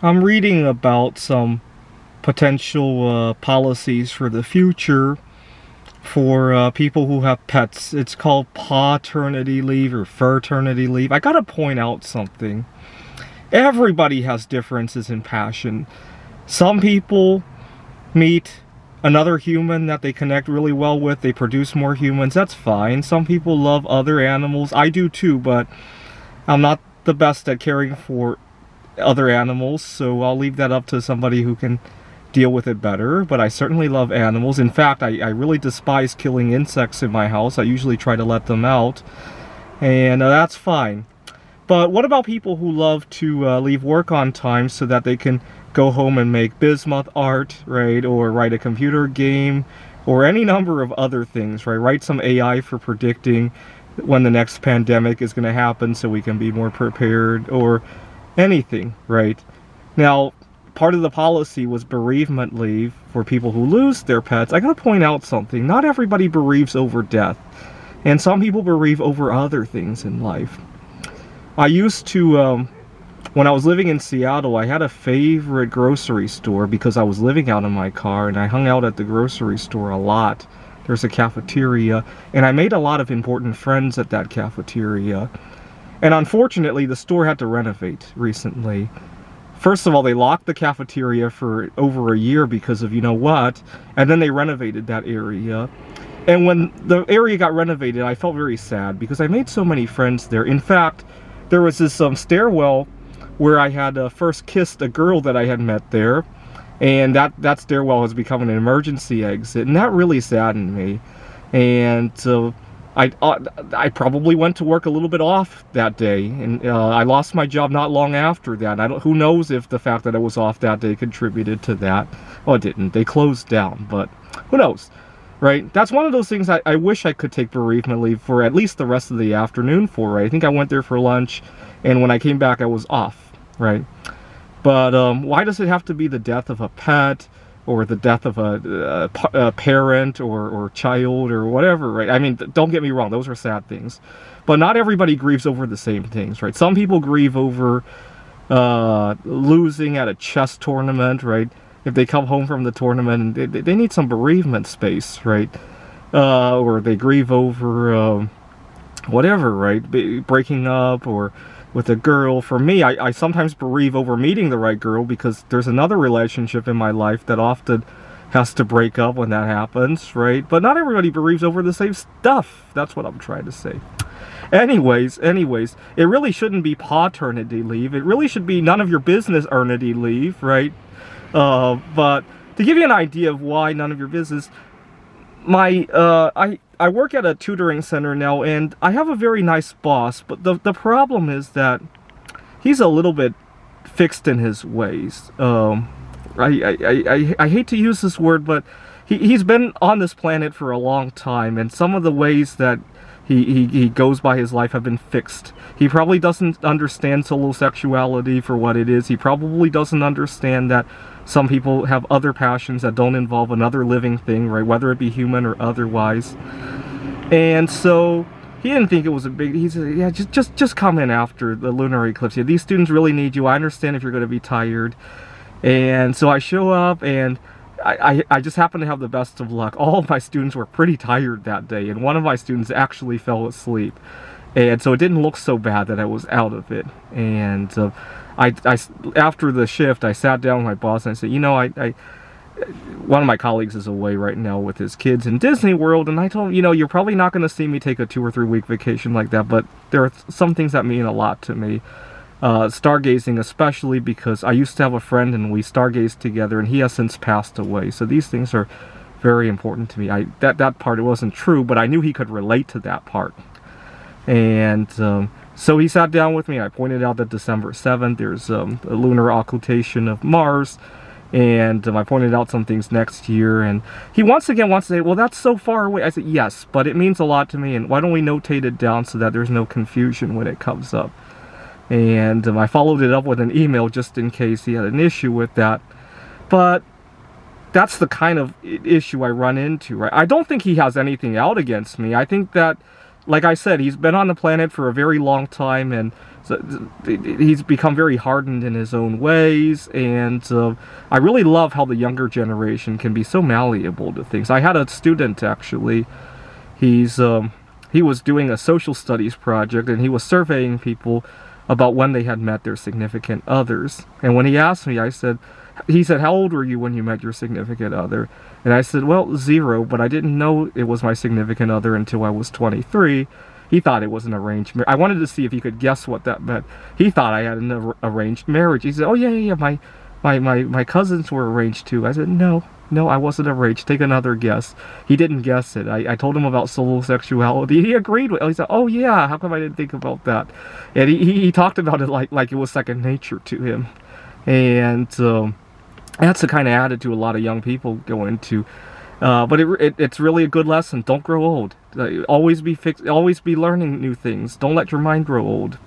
I'm reading about some potential policies for the future for people who have pets. It's called Pawternity leave or Furternity leave. I gotta point out something. Everybody has differences in passion. Some people meet another human that they connect really well with. They produce more humans. That's fine. Some people love other animals. I do too, but I'm not the best at caring for other animals, so I'll leave that up to somebody who can deal with it better. But I certainly love animals. In fact, I really despise killing insects in my house. I usually try to let them out, and that's fine. But what about people who love to leave work on time so that they can go home and make bismuth art, right? Or write a computer game, or any number of other things, right? Write some AI for predicting when the next pandemic is going to happen so we can be more prepared, or anything, right? Now, part of the policy was bereavement leave for people who lose their pets. I gotta point out something. Not everybody bereaves over death, and some people bereave over other things in life. I used to, when I was living in Seattle, I had a favorite grocery store because I was living out in my car, and I hung out at the grocery store a lot. There's a cafeteria, and I made a lot of important friends at that cafeteria. And unfortunately, the store had to renovate recently. First of all, they locked the cafeteria for over a year because of you know what, and then they renovated that area. And when the area got renovated, I felt very sad because I made so many friends there. In fact, there was this stairwell where I had first kissed a girl that I had met there, and that stairwell has become an emergency exit, and that really saddened me. And I probably went to work a little bit off that day, and I lost my job not long after that. Who knows if the fact that I was off that day contributed to that. Well, it didn't. They closed down, but who knows, right? That's one of those things I wish I could take bereavement leave for at least the rest of the afternoon for, right? I think I went there for lunch, and when I came back, I was off, right? But why does it have to be the death of a pet, or the death of a parent or child or whatever, right? I mean, don't get me wrong, those are sad things. But not everybody grieves over the same things, right? Some people grieve over losing at a chess tournament, right? If they come home from the tournament, and they need some bereavement space, right? Or they grieve over whatever, right? Breaking up, or with a girl. For me, I sometimes bereave over meeting the right girl because there's another relationship in my life that often has to break up when that happens, right? But not everybody bereaves over the same stuff. That's what I'm trying to say. Anyways, it really shouldn't be Pawternity leave. It really should be none of your business earnity leave, right? But to give you an idea of why none of your business, I work at a tutoring center now, and I have a very nice boss, but the problem is that he's a little bit fixed in his ways. I hate to use this word, but he's been on this planet for a long time, and some of the ways that he goes by his life have been fixed. He probably doesn't understand homosexuality for what it is. He probably doesn't understand that some people have other passions that don't involve another living thing, right? Whether it be human or otherwise. And so he didn't think it was a big. He said, "Yeah, just come in after the lunar eclipse. Yeah, these students really need you. I understand if you're going to be tired." And so I show up, and I just happen to have the best of luck. All of my students were pretty tired that day, and one of my students actually fell asleep. And so it didn't look so bad that I was out of it. And after the shift, I sat down with my boss and I said, you know, one of my colleagues is away right now with his kids in Disney World, and I told him, you know, you're probably not going to see me take a 2 or 3 week vacation like that, but there are some things that mean a lot to me. Stargazing especially, because I used to have a friend and we stargazed together, and he has since passed away. So these things are very important to me. That part, it wasn't true, but I knew he could relate to that part. And so he sat down with me. I pointed out that December 7th, there's a lunar occultation of Mars. And I pointed out some things next year. And he once again wants to say, well, that's so far away. I said, yes, but it means a lot to me. And why don't we notate it down so that there's no confusion when it comes up? And I followed it up with an email just in case he had an issue with that. But that's the kind of issue I run into, right? I don't think he has anything out against me. I think that, like I said, he's been on the planet for a very long time, and So he's become very hardened in his own ways, and I really love how the younger generation can be so malleable to things. I had a student, actually. He was doing a social studies project, and he was surveying people about when they had met their significant others. And when he asked me, he said, how old were you when you met your significant other? And I said, well, 0, but I didn't know it was my significant other until I was 23. He thought it was an arranged marriage. I wanted to see if he could guess what that meant. He thought I had an arranged marriage. He said, oh, yeah, my cousins were arranged too. I said, no, I wasn't arranged. Take another guess. He didn't guess it. I told him about solo sexuality. He agreed with it. He said, oh, yeah, how come I didn't think about that? And he talked about it like it was second nature to him. And that's the kind of attitude a lot of young people go into. But it's really a good lesson. Don't grow old. Always be learning new things. Don't let your mind grow old.